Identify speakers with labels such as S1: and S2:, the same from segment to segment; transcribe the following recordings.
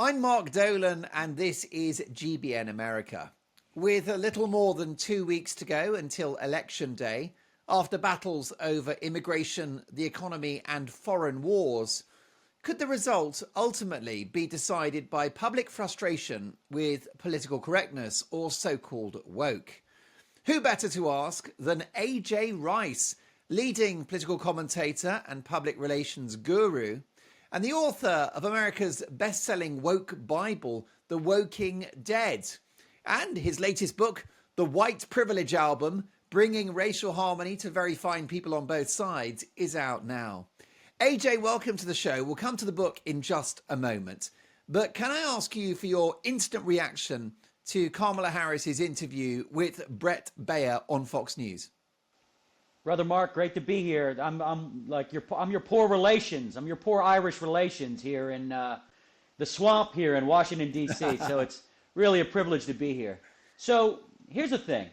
S1: I'm Mark Dolan, and this is GBN America. With a little more than 2 weeks to go until Election Day, after battles over immigration, the economy, and foreign wars, could the result ultimately be decided by public frustration with political correctness, or so-called woke? Who better to ask than A.J. Rice, leading political commentator and public relations guru, and the author of America's best-selling woke Bible, The Woking Dead, and his latest book, The White Privilege Album, Bringing Racial Harmony to Very Fine People on Both Sides, is out now. AJ, welcome to the show. We'll come to the book in just a moment. But can I ask you for your instant reaction to Kamala Harris's interview with Brett Baier on Fox News?
S2: Brother Mark, great to be here. I'm your poor relations. I'm your poor Irish relations here in the swamp here in Washington, D.C. So it's really a privilege to be here. So here's the thing.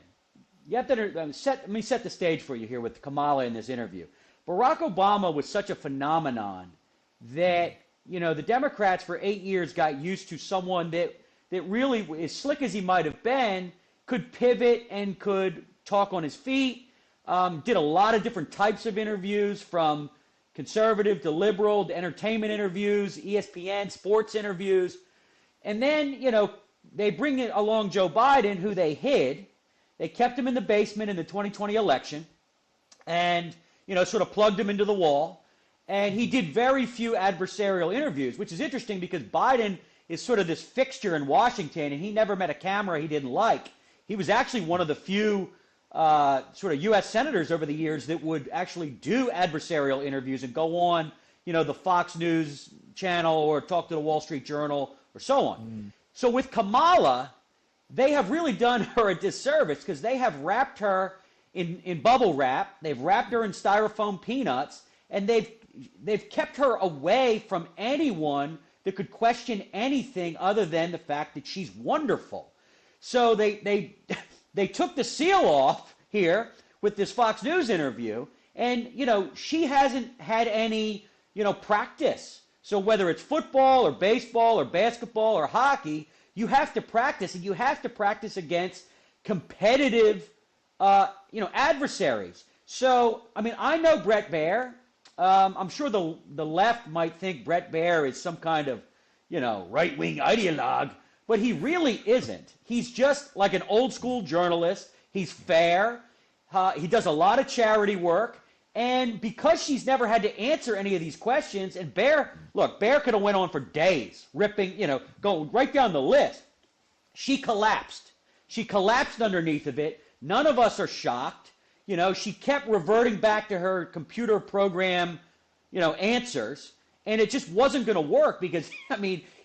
S2: You have to let me set the stage for you here with Kamala in this interview. Barack Obama was such a phenomenon that, the Democrats for 8 years got used to someone that really, as slick as he might have been, could pivot and could talk on his feet. Did a lot of different types of interviews, from conservative to liberal, to entertainment interviews, ESPN, sports interviews. And then, they bring along Joe Biden, who they hid. They kept him in the basement in the 2020 election and, sort of plugged him into the wall. And he did very few adversarial interviews, which is interesting because Biden is sort of this fixture in Washington, and he never met a camera he didn't like. He was actually one of the few sort of U.S. senators over the years that would actually do adversarial interviews and go on, the Fox News channel or talk to the Wall Street Journal or so on. So with Kamala, they have really done her a disservice because they have wrapped her in bubble wrap. They've wrapped her in styrofoam peanuts, and they've kept her away from anyone that could question anything other than the fact that she's wonderful. So they took the seal off here with this Fox News interview, and, she hasn't had any, practice. So whether it's football or baseball or basketball or hockey, you have to practice, and you have to practice against competitive, adversaries. So, I know Brett Baier. I'm sure the left might think Brett Baier is some kind of, right-wing ideologue, but he really isn't. He's just like an old-school journalist. He's fair. He does a lot of charity work. And because she's never had to answer any of these questions, and Baier could have went on for days, ripping, going right down the list. She collapsed. She collapsed underneath of it. None of us are shocked. She kept reverting back to her computer program, answers. And it just wasn't going to work because,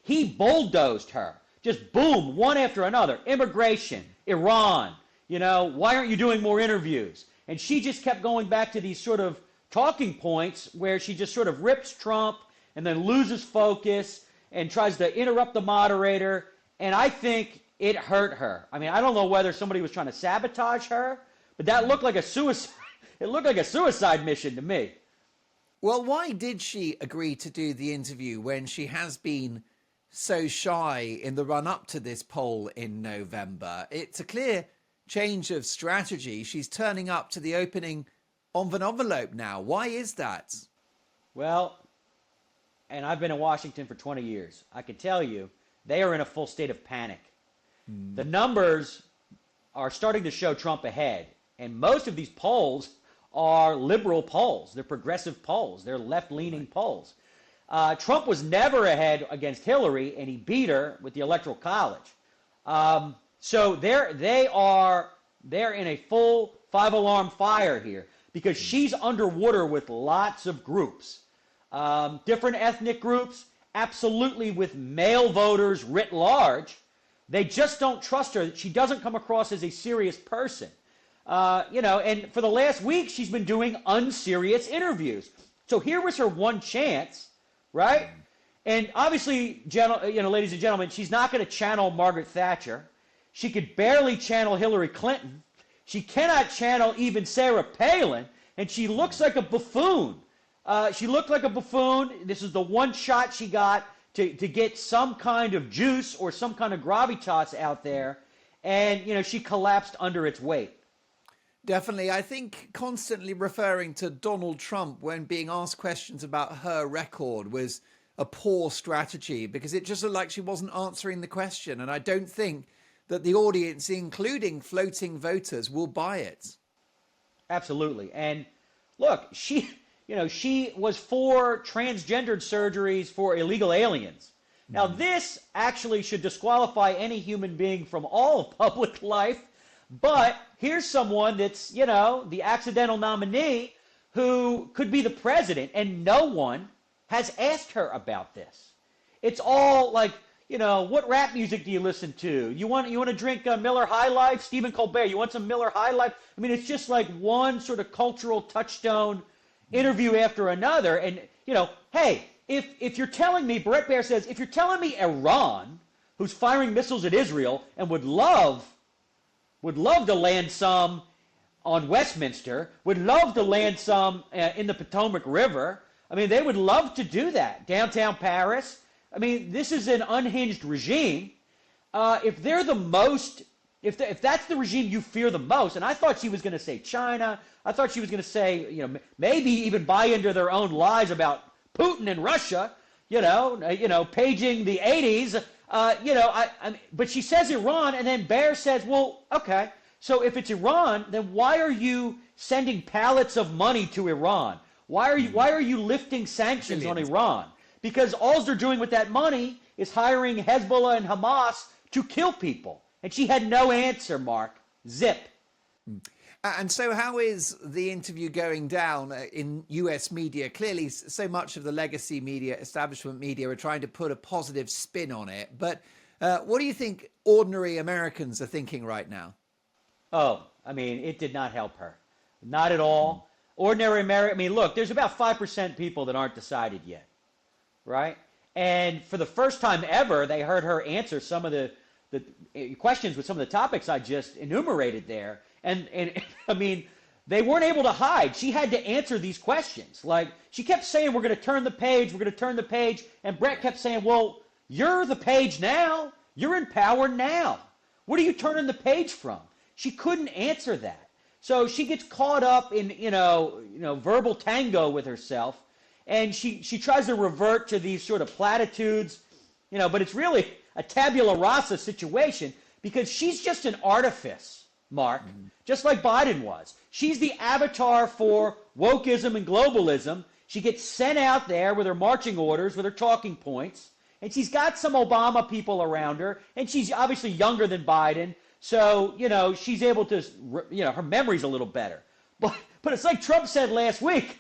S2: he bulldozed her. Just boom, one after another. Immigration, Iran, why aren't you doing more interviews? And she just kept going back to these sort of talking points where she just sort of rips Trump and then loses focus and tries to interrupt the moderator. And I think it hurt her. I don't know whether somebody was trying to sabotage her, but that looked like a suicide. It looked like a suicide mission to me.
S1: Well, why did she agree to do the interview when she has been so shy in the run-up to this poll in November? It's a clear change of strategy. She's turning up to the opening of an envelope now. Why is that?
S2: Well, and I've been in Washington for 20 years. I can tell you, they are in a full state of panic. The numbers are starting to show Trump ahead, and most of these polls are liberal polls. They're progressive polls. They're left-leaning polls. Trump was never ahead against Hillary, and he beat her with the Electoral College. So they're in a full five-alarm fire here because she's underwater with lots of groups, different ethnic groups, absolutely with male voters writ large. They just don't trust her. She doesn't come across as a serious person. And for the last week, she's been doing unserious interviews. So here was her one chance, right? And obviously, ladies and gentlemen, she's not going to channel Margaret Thatcher. She could barely channel Hillary Clinton. She cannot channel even Sarah Palin, and she looks like a buffoon. She looked like a buffoon. This is the one shot she got to get some kind of juice or some kind of gravitas out there, and she collapsed under its weight.
S1: Definitely. I think constantly referring to Donald Trump when being asked questions about her record was a poor strategy, because it just looked like she wasn't answering the question. And I don't think that the audience, including floating voters, will buy it.
S2: Absolutely. And look, she was for transgendered surgeries for illegal aliens. Now, this actually should disqualify any human being from all of public life. But here's someone that's, the accidental nominee who could be the president, and no one has asked her about this. It's all like, what rap music do you listen to? You want to drink Miller High Life? Stephen Colbert, you want some Miller High Life? I mean, it's just like one sort of cultural touchstone interview after another. And, hey, if you're telling me, Brett Baier says, if you're telling me Iran, who's firing missiles at Israel and would love to land some on Westminster, would love to land some in the Potomac River. I mean, they would love to do that. Downtown Paris. I mean, this is an unhinged regime. If they're the most, if that's the regime you fear the most, and I thought she was going to say China, I thought she was going to say, maybe even buy into their own lies about Putin and Russia, paging the 80s. But she says Iran, and then Baier says, well, okay, so if it's Iran, then why are you sending pallets of money to Iran? Why are you lifting sanctions on Iran? Because all they're doing with that money is hiring Hezbollah and Hamas to kill people. And she had no answer, Mark. Zip.
S1: And so how is the interview going down in US media? Clearly, so much of the legacy media, establishment media, are trying to put a positive spin on it. But what do you think ordinary Americans are thinking right now?
S2: Oh, I mean, it did not help her. Not at all. Ordinary American, I mean, look, there's about 5% people that aren't decided yet, right? And for the first time ever, they heard her answer some of the questions with some of the topics I just enumerated there. And I mean, they weren't able to hide. She had to answer these questions. Like, she kept saying, we're going to turn the page, we're going to turn the page. And Brett kept saying, well, you're the page now. You're in power now. What are you turning the page from? She couldn't answer that. So she gets caught up in, verbal tango with herself. And she tries to revert to these sort of platitudes, but it's really a tabula rasa situation, because she's just an artifice, Mark, just like Biden was. She's the avatar for wokeism and globalism. She gets sent out there with her marching orders, with her talking points, and she's got some Obama people around her, and she's obviously younger than Biden, so, she's able to, her memory's a little better. But it's like Trump said last week.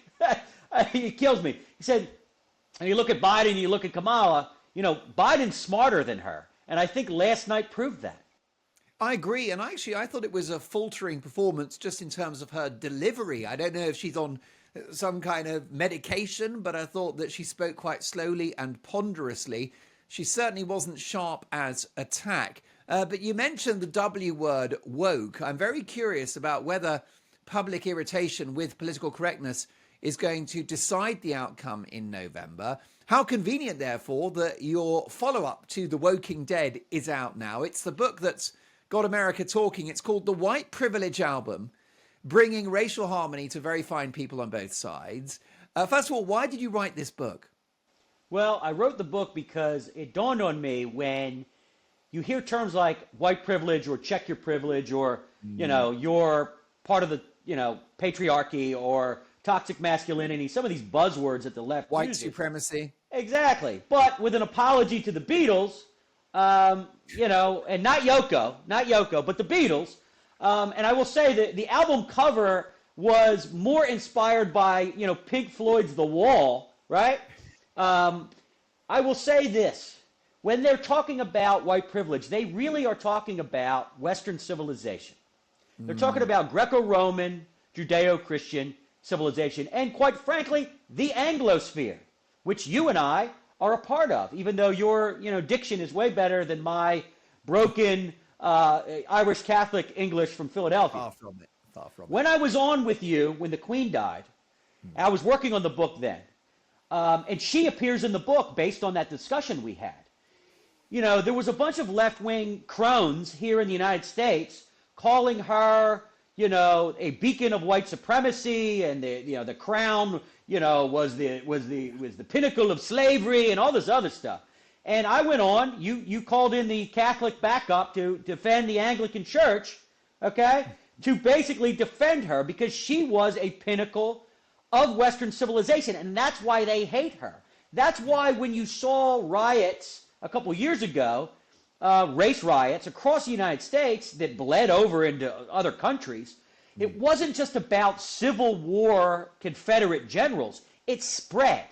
S2: It kills me. He said, and you look at Biden and you look at Kamala, Biden's smarter than her. And I think last night proved that.
S1: I agree. And actually, I thought it was a faltering performance just in terms of her delivery. I don't know if she's on some kind of medication, but I thought that she spoke quite slowly and ponderously. She certainly wasn't sharp as attack. But you mentioned the W word, woke. I'm very curious about whether public irritation with political correctness is going to decide the outcome in November. How convenient, therefore, that your follow-up to The Woking Dead is out now. It's the book that's got America talking. It's called The White Privilege Album, bringing racial harmony to very fine people on both sides. First of all, why did you write this book?
S2: Well, I wrote the book because it dawned on me when you hear terms like white privilege or check your privilege or, you're part of the, patriarchy or toxic masculinity, some of these buzzwords that the left
S1: White
S2: uses.
S1: supremacy.
S2: Exactly. But with an apology to the Beatles, and not Yoko, but the Beatles. And I will say that the album cover was more inspired by, Pink Floyd's The Wall, right? I will say this. When they're talking about white privilege, they really are talking about Western civilization. They're talking about Greco-Roman, Judeo-Christian civilization, and quite frankly, the Anglosphere, which you and I are a part of, even though your diction is way better than my broken Irish Catholic English from Philadelphia.
S1: Far from it.
S2: When I was on with you, when the Queen died, I was working on the book then. And she appears in the book based on that discussion we had. You know, there was a bunch of left-wing crones here in the United States calling her, you know, a beacon of white supremacy, and the crown, you know, was the pinnacle of slavery and all this other stuff. And I went on. You called in the Catholic backup to defend the Anglican Church, okay, to basically defend her because she was a pinnacle of Western civilization, and that's why they hate her. That's why when you saw riots a couple years ago, race riots across the United States that bled over into other countries, it wasn't just about Civil War Confederate generals. It spread.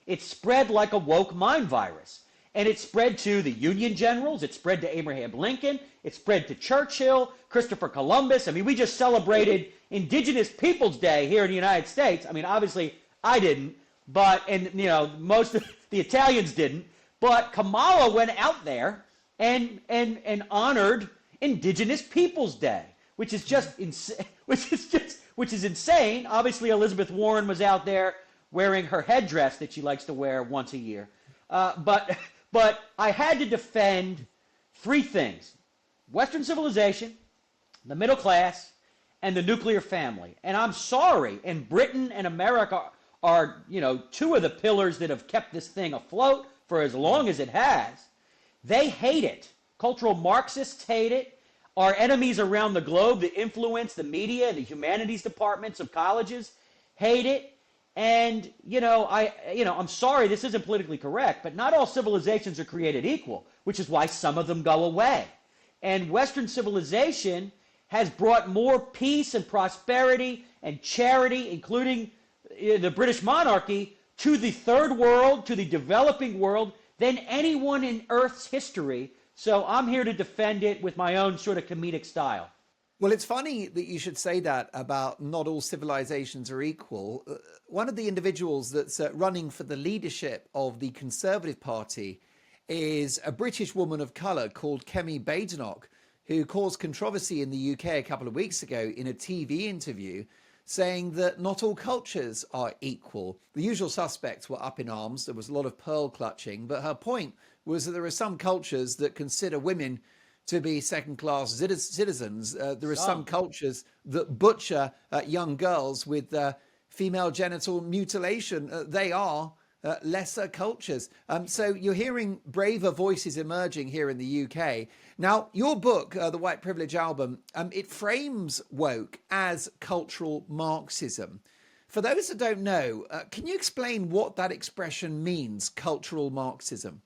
S2: It spread like a woke mind virus. And it spread to the Union generals. It spread to Abraham Lincoln. It spread to Churchill, Christopher Columbus. I mean, we just celebrated Indigenous Peoples Day here in the United States. I mean, obviously, I didn't, and most of the Italians didn't. But Kamala went out there and honored Indigenous Peoples Day, which is just which is insane. Obviously, Elizabeth Warren was out there wearing her headdress that she likes to wear once a year. But I had to defend three things: Western civilization, the middle class, and the nuclear family. And I'm sorry, and Britain and America are, two of the pillars that have kept this thing afloat for as long as it has. They hate it. Cultural Marxists hate it. Our enemies around the globe, the influence, the media, and the humanities departments of colleges hate it. And, I'm sorry, this isn't politically correct, but not all civilizations are created equal, which is why some of them go away. And Western civilization has brought more peace and prosperity and charity, including the British monarchy, to the third world, to the developing world, than anyone in Earth's history. So I'm here to defend it with my own sort of comedic style.
S1: Well, it's funny that you should say that about not all civilizations are equal. One of the individuals that's running for the leadership of the Conservative Party is a British woman of colour called Kemi Badenoch, who caused controversy in the UK a couple of weeks ago in a TV interview, saying that not all cultures are equal. The usual suspects were up in arms. There was a lot of pearl clutching, but her point was that there are some cultures that consider women to be second-class citizens. There are some cultures that butcher young girls with female genital mutilation. They are lesser cultures. So you're hearing braver voices emerging here in the UK. Now, your book, The White Privilege Album, it frames woke as cultural Marxism. For those that don't know, can you explain what that expression means, cultural Marxism?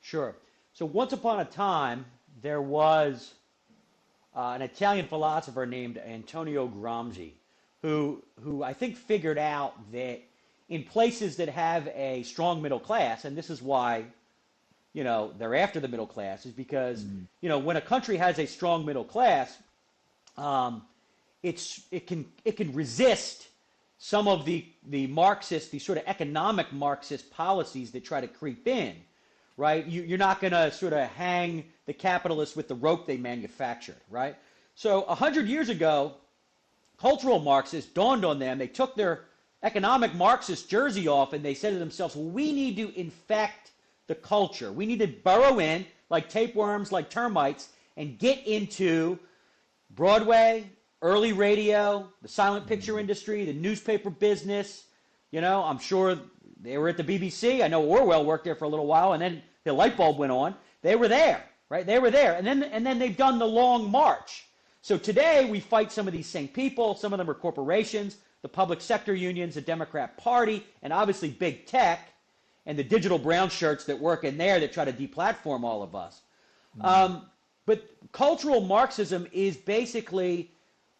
S2: Sure. So once upon a time, there was an Italian philosopher named Antonio Gramsci, who I think figured out that in places that have a strong middle class, and this is why, they're after the middle class, is because, when a country has a strong middle class, it can resist some of the Marxist, the sort of economic Marxist policies that try to creep in, right? You're not going to sort of hang the capitalists with the rope they manufactured, right? So 100 years ago, cultural Marxists dawned on them. They took their economic Marxist jersey off and they said to themselves, well, we need to infect the culture. We need to burrow in like tapeworms, like termites, and get into Broadway, early radio, the silent picture industry, the newspaper business. I'm sure they were at the BBC. I know Orwell worked there for a little while, and then the light bulb went on. They were there, right? They were there. And then they've done the long march. So today we fight some of these same people. Some of them are corporations, the public sector unions, the Democrat Party, and obviously big tech and the digital brown shirts that work in there that try to deplatform all of us. But cultural Marxism is basically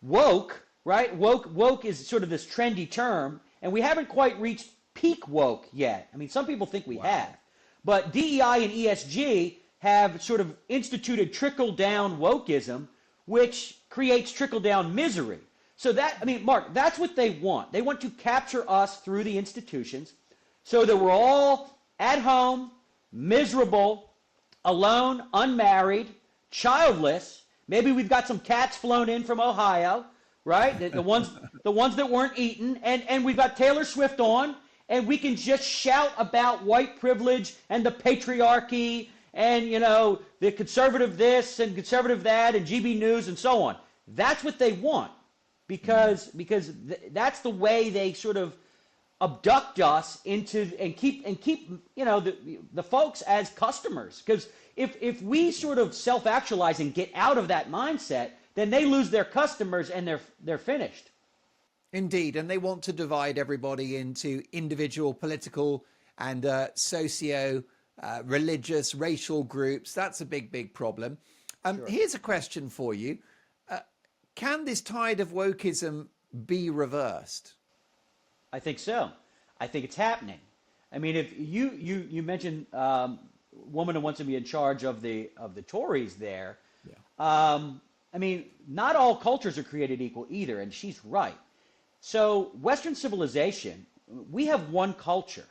S2: woke, right? Woke is sort of this trendy term, and we haven't quite reached peak woke yet. I mean, some people think we have. But DEI and ESG have sort of instituted trickle-down wokeism, which creates trickle-down misery. So Mark, that's what they want. They want to capture us through the institutions so that we're all at home, miserable, alone, unmarried, childless. Maybe we've got some cats flown in from Ohio, right? The ones that weren't eaten. And we've got Taylor Swift on, and we can just shout about white privilege and the patriarchy and, you know, the conservative this and conservative that and GB News and so on. That's what they want, because that's the way they sort of abduct us into and keep you know, the folks as customers. Because if we sort of self-actualize and get out of that mindset, then they lose their customers and they're finished.
S1: Indeed, and they want to divide everybody into individual political and religious, racial groups. That's a big problem.
S2: Sure.
S1: Here's a question for you. Can this tide of wokeism be reversed?
S2: I think so. I think it's happening. I mean, if you mentioned woman who wants to be in charge of the Tories there. Yeah. I mean, not all cultures are created equal either, and she's right. So Western civilization, we have one culture.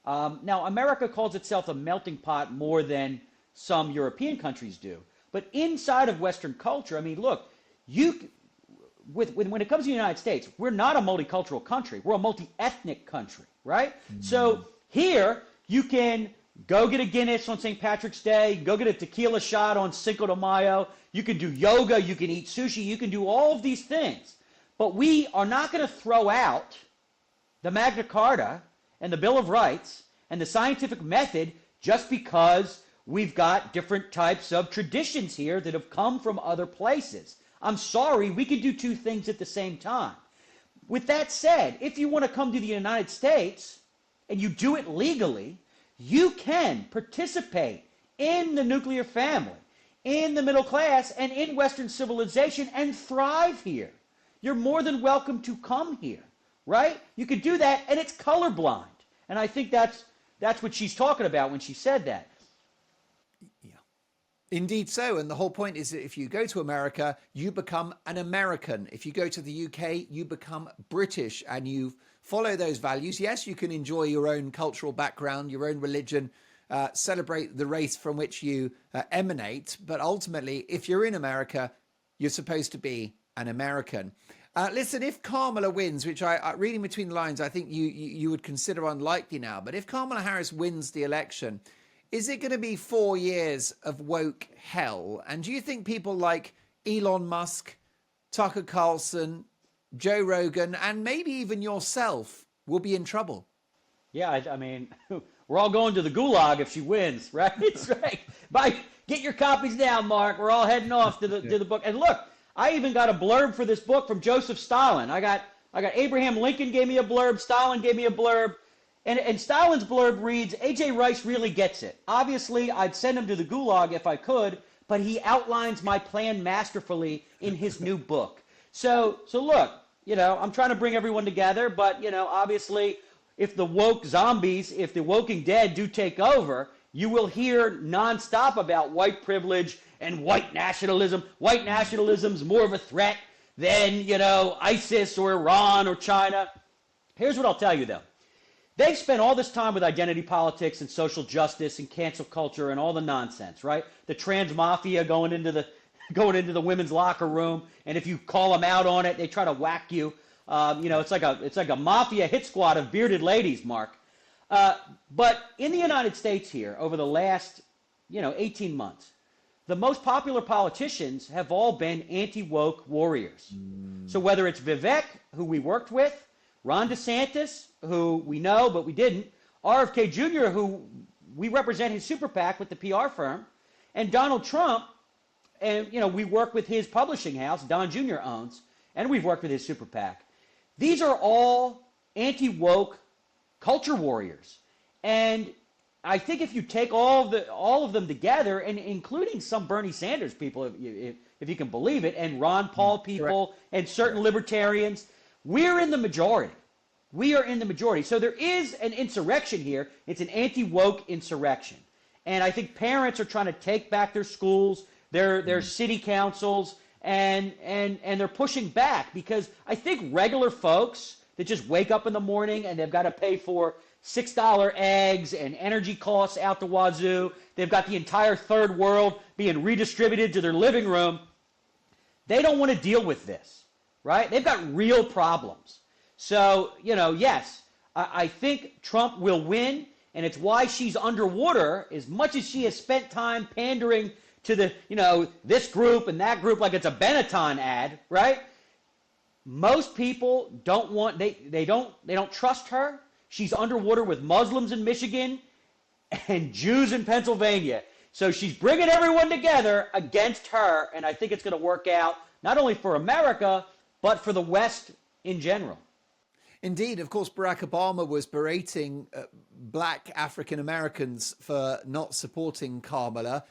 S2: Now, America calls itself a melting pot more than some European countries do. But inside of Western culture, I mean, look, when it comes to the United States, we're not a multicultural country. We're a multi-ethnic country, right? Mm. So here, you can go get a Guinness on St. Patrick's Day, go get a tequila shot on Cinco de Mayo, you can do yoga, you can eat sushi, you can do all of these things. But we are not going to throw out the Magna Carta and the Bill of Rights and the scientific method just because we've got different types of traditions here that have come from other places. I'm sorry, we can do two things at the same time. With that said, if you want to come to the United States and you do it legally, you can participate in the nuclear family, in the middle class, and in Western civilization and thrive here. You're more than welcome to come here, right? You could do that, and it's colorblind. And I think that's what she's talking about when she said that.
S1: Yeah, indeed so. And the whole point is that if you go to America, you become an American. If you go to the UK, you become British, and you follow those values. Yes, you can enjoy your own cultural background, your own religion, celebrate the race from which you emanate. But ultimately, if you're in America, you're supposed to be an American. Listen, if Kamala wins, which I reading between the lines, I think you would consider unlikely now, but if Kamala Harris wins the election, is it going to be 4 years of woke hell? And do you think people like Elon Musk, Tucker Carlson, Joe Rogan, and maybe even yourself will be in trouble?
S2: Yeah, I mean, we're all going to the gulag if she wins, right? It's right. Get your copies now, Mark. We're all heading off to the book. And look, I even got a blurb for this book from Joseph Stalin. I got Abraham Lincoln gave me a blurb, Stalin gave me a blurb, and Stalin's blurb reads, A.J. Rice really gets it. Obviously, I'd send him to the gulag if I could, but he outlines my plan masterfully in his new book. So look, you know, I'm trying to bring everyone together, but, you know, obviously, if the woke zombies, if the Woking Dead do take over, you will hear nonstop about white privilege and white nationalism. White nationalism's more of a threat than, you know, ISIS or Iran or China. Here's what I'll tell you, though. They've spent all this time with identity politics and social justice and cancel culture and all the nonsense, right? The trans mafia going into the women's locker room, and if you call them out on it, they try to whack you. You know, it's like a mafia hit squad of bearded ladies, Mark. But in the United States here, over the last, 18 months, the most popular politicians have all been anti-woke warriors. So whether it's Vivek, who we worked with, Ron DeSantis, who we know but we didn't, RFK Jr., who we represent his super PAC with the PR firm, and Donald Trump, and we work with his publishing house, Don Jr. owns, and we've worked with his super PAC. These are all anti-woke culture warriors. And I think if you take all of them together, and including some Bernie Sanders people, if you can believe it, and Ron Paul people, and certain libertarians, we're in the majority. We are in the majority. So there is an insurrection here. It's an anti-woke insurrection. And I think parents are trying to take back their schools, their city councils, and they're pushing back, because I think regular folks that just wake up in the morning and they've got to pay for $6 eggs and energy costs out the wazoo. They've got the entire third world being redistributed to their living room. They don't want to deal with this, right? They've got real problems. So, yes, I think Trump will win, and it's why she's underwater as much as she has spent time pandering to the, this group and that group like it's a Benetton ad, right? Most people don't want, they don't trust her. She's underwater with Muslims in Michigan and Jews in Pennsylvania. So she's bringing everyone together against her, and I think it's going to work out not only for America, but for the West in general.
S1: Indeed. Of course, Barack Obama was berating black African Americans for not supporting Kamala,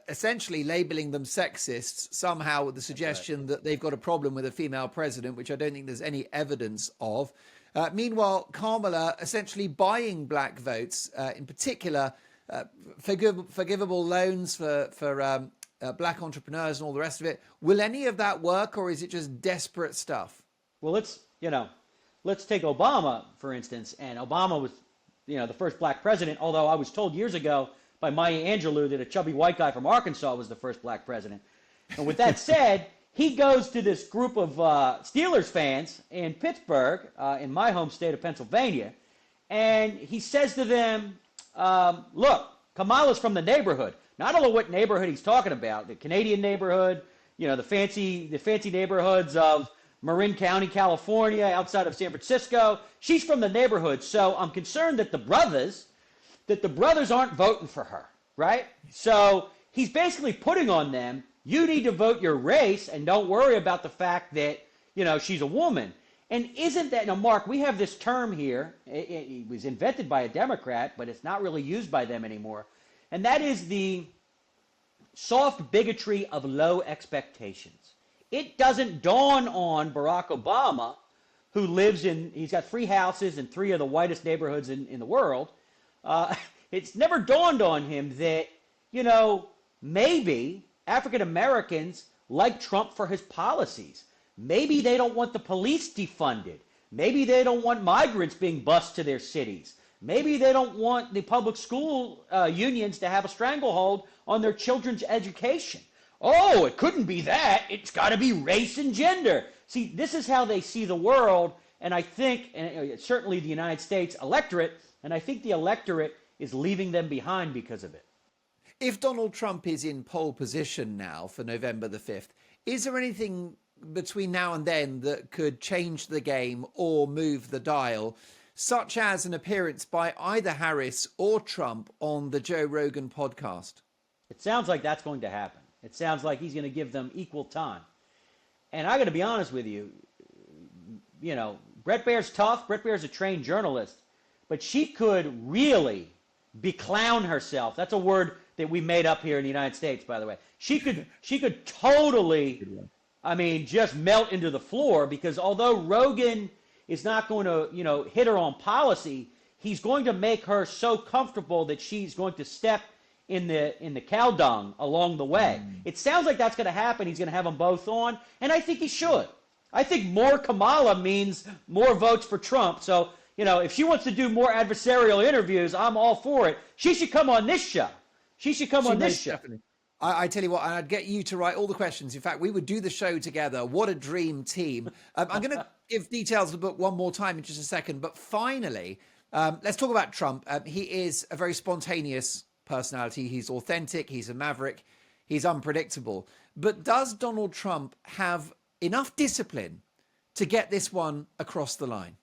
S1: essentially labeling them sexists, somehow with the suggestion that they've got a problem with a female president, which I don't think there's any evidence of. Meanwhile, Kamala essentially buying black votes, in particular, forgivable loans for black entrepreneurs and all the rest of it. Will any of that work, or is it just desperate stuff?
S2: Well, let's take Obama, for instance. And Obama was, the first black president, although I was told years ago by Maya Angelou that a chubby white guy from Arkansas was the first black president. And with that said, he goes to this group of Steelers fans in Pittsburgh, in my home state of Pennsylvania, and he says to them, look, Kamala's from the neighborhood. Now, I don't know what neighborhood he's talking about, the Canadian neighborhood, the fancy neighborhoods of Marin County, California, outside of San Francisco. She's from the neighborhood, so I'm concerned that the brothers aren't voting for her, right? So he's basically putting on them, you need to vote your race and don't worry about the fact that, she's a woman. And isn't that, now, Mark, we have this term here, it was invented by a Democrat, but it's not really used by them anymore, and that is the soft bigotry of low expectations. It doesn't dawn on Barack Obama, who he's got 3 houses in 3 of the whitest neighborhoods in the world. It's never dawned on him that, maybe African Americans like Trump for his policies. Maybe they don't want the police defunded. Maybe they don't want migrants being bused to their cities. Maybe they don't want the public school unions to have a stranglehold on their children's education. Oh, it couldn't be that. It's got to be race and gender. See, this is how they see the world, and I think, and certainly the United States electorate, and I think the electorate is leaving them behind because of it.
S1: If Donald Trump is in pole position now for November the 5th, is there anything between now and then that could change the game or move the dial, such as an appearance by either Harris or Trump on the Joe Rogan podcast?
S2: It sounds like that's going to happen. It sounds like he's going to give them equal time. And I got to be honest with you, Brett Baier's tough. Brett Baier's a trained journalist, but she could really beclown herself. That's a word that we made up here in the United States, by the way. She could totally, just melt into the floor, because although Rogan is not going to, hit her on policy, he's going to make her so comfortable that she's going to step in the cow dung along the way. It sounds like that's going to happen. He's going to have them both on, and I think he should. I think more Kamala means more votes for Trump. So, if she wants to do more adversarial interviews, I'm all for it. She should come on this show. She should come on this show.
S1: Definitely. I tell you what, I'd get you to write all the questions. In fact, we would do the show together. What a dream team. I'm going to give details of the book one more time in just a second. But finally, let's talk about Trump. He is a very spontaneous personality. He's authentic. He's a maverick. He's unpredictable. But does Donald Trump have enough discipline to get this one across the line?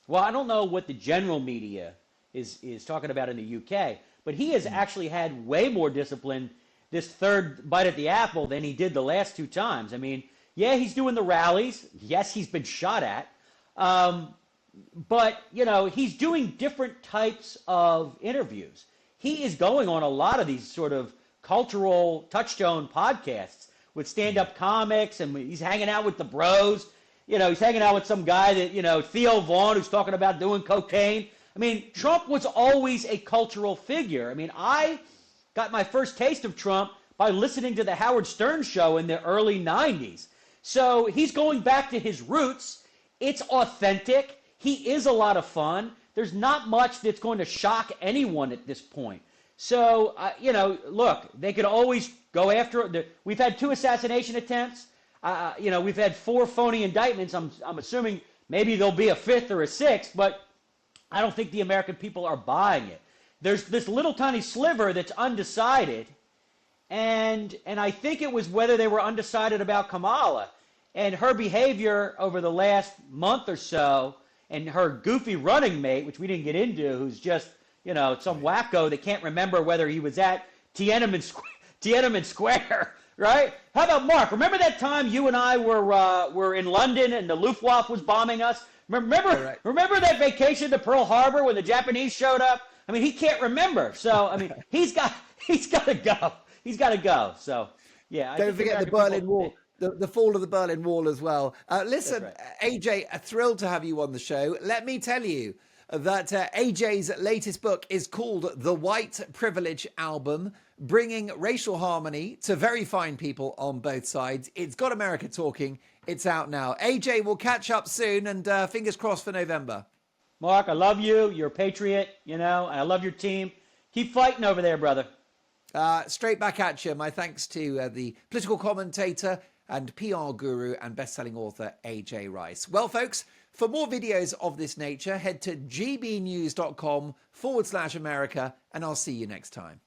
S2: Well, I don't know what the general media is talking about in the UK, but he has actually had way more discipline this third bite at the apple than he did the last 2 times. He's doing the rallies. Yes, he's been shot at. But, he's doing different types of interviews. He is going on a lot of these sort of cultural touchstone podcasts with stand-up comics, and he's hanging out with the bros. He's hanging out with some guy that, Theo Vaughn, who's talking about doing cocaine. Trump was always a cultural figure. I got my first taste of Trump by listening to the Howard Stern show in the early 90s. So he's going back to his roots. It's authentic. He is a lot of fun. There's not much that's going to shock anyone at this point. So, look, they could always go after it. We've had 2 assassination attempts. We've had 4 phony indictments. I'm assuming maybe there'll be a 5th or a 6th, but I don't think the American people are buying it. There's this little tiny sliver that's undecided, and I think it was whether they were undecided about Kamala and her behavior over the last month or so, and her goofy running mate, which we didn't get into, who's just some wacko that can't remember whether he was at Tiananmen Square, right? How about Mark? Remember that time you and I were in London and the Luftwaffe was bombing us? Remember that vacation to Pearl Harbor when the Japanese showed up? I mean, he can't remember. So I mean, he's got to go. He's got to go. So yeah.
S1: Don't forget the Berlin Wall. The fall of the Berlin Wall as well. Listen,
S2: right.
S1: AJ, thrilled to have you on the show. Let me tell you that AJ's latest book is called The White Privilege Album, bringing racial harmony to very fine people on both sides. It's got America talking. It's out now. AJ, we'll catch up soon, and fingers crossed for November.
S2: Mark, I love you. You're a patriot, and I love your team. Keep fighting over there, brother.
S1: Straight back at you. My thanks to the political commentator and PR guru and best-selling author AJ Rice. Well, folks, for more videos of this nature, head to gbnews.com/America, and I'll see you next time.